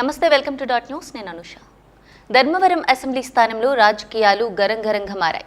నమస్తే, welcome to dot news. నేను Anusha. Dharmavaram assembly స్థానంలో రాజకీయాలు గరంగరంగా మారాయి.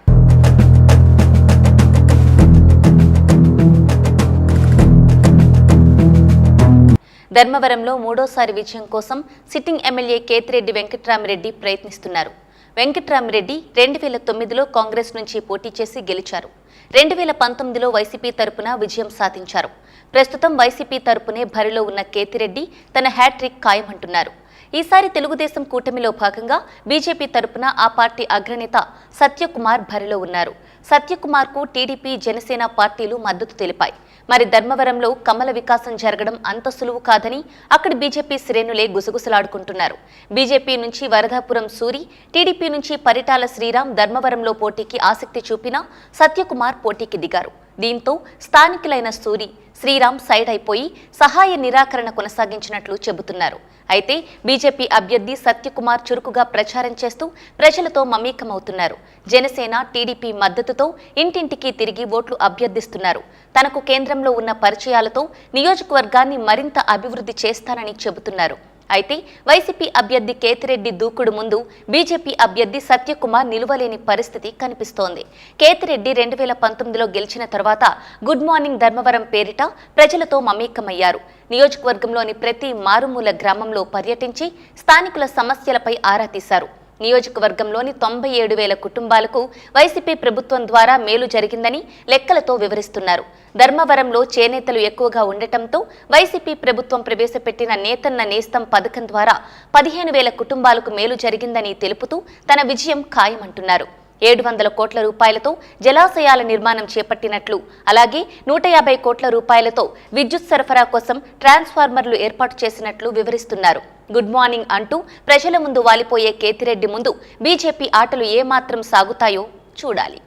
ధర్మవరంలో మూడోసారి విజయం కోసం సిట్టింగ్ ఎమ్మెల్యే కేతిరెడ్డి వెంకట్రామిరెడ్డి ప్రయత్నిస్తున్నారు. వెంకట్రామిరెడ్డి 2009లో కాంగ్రెస్ నుంచి పోటీ చేసి గెలిచారు. 2019లో వైసీపీ తరపున విజయం సాధించారు. ప్రస్తుతం వైసీపీ తరపునే బరిలో ఉన్న కేతిరెడ్డి తన హ్యాట్రిక్ ఖాయమంటున్నారు. ఈసారి తెలుగుదేశం కూటమిలో భాగంగా బీజేపీ తరపున ఆ పార్టీ అగ్రనేత సత్యకుమార్ బరిలో ఉన్నారు. సత్యకుమార్కు టీడీపీ, జనసేన పార్టీలు మద్దతు తెలిపాయి. మరి ధర్మవరంలో కమల వికాసం జరగడం అంత సులువు కాదని అక్కడి బీజేపీ శ్రేణులే గుసగుసలాడుకుంటున్నారు. బీజేపీ నుంచి వరదాపురం సూరి, టీడీపీ నుంచి పరిటాల శ్రీరామ్ ధర్మవరంలో పోటీకి ఆసక్తి చూపినా సత్యకుమార్ పోటీకి దిగారు. దీంతో స్థానికులైన సూరి, శ్రీరామ్ సైడ్ అయిపోయి సహాయ నిరాకరణ కొనసాగించినట్లు చెబుతున్నారు. అయితే బీజేపీ అభ్యర్థి సత్యకుమార్ చురుకుగా ప్రచారం చేస్తూ ప్రజలతో మమేకమవుతున్నారు. జనసేన, టీడీపీ మద్దతుతో ఇంటింటికి తిరిగి ఓట్లు అభ్యర్థిస్తున్నారు. తనకు కేంద్రంలో ఉన్న పరిచయాలతో నియోజకవర్గాన్ని మరింత అభివృద్ధి చేస్తానని చెబుతున్నారు. అయితే వైసీపీ అభ్యర్థి కేతిరెడ్డి దూకుడు ముందు బీజేపీ అభ్యర్థి సత్యకుమార్ నిలువలేని పరిస్థితి కనిపిస్తోంది. కేతిరెడ్డి 2019లో గెలిచిన తర్వాత గుడ్ మార్నింగ్ ధర్మవరం పేరిట ప్రజలతో మమేకమయ్యారు. నియోజకవర్గంలోని ప్రతి మారుమూల గ్రామంలో పర్యటించి స్థానికుల సమస్యలపై ఆరా తీశారు. నియోజకవర్గంలోని 97,000 కుటుంబాలకు వైసీపీ ప్రభుత్వం ద్వారా మేలు జరిగిందని లెక్కలతో వివరిస్తున్నారు. ధర్మవరంలో చేనేతలు ఎక్కువగా ఉండటంతో వైసీపీ ప్రభుత్వం ప్రవేశపెట్టిన నేతన్న నేస్తం పథకం ద్వారా 15,000 కుటుంబాలకు మేలు జరిగిందని తెలుపుతూ తన విజయం ఖాయమంటున్నారు. 700 కోట్ల రూపాయలతో జలాశయాల నిర్మాణం చేపట్టినట్లు, అలాగే 150 కోట్ల రూపాయలతో విద్యుత్ సరఫరా కోసం ట్రాన్స్ఫార్మర్లు ఏర్పాటు చేసినట్లు వివరిస్తున్నారు. గుడ్ మార్నింగ్ అంటూ ప్రజల ముందు వాలిపోయే కేతిరెడ్డి ముందు బీజేపీ ఆటలు ఏమాత్రం సాగుతాయో చూడాలి.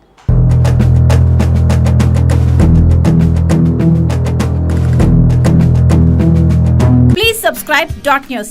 Please subscribe Dot News.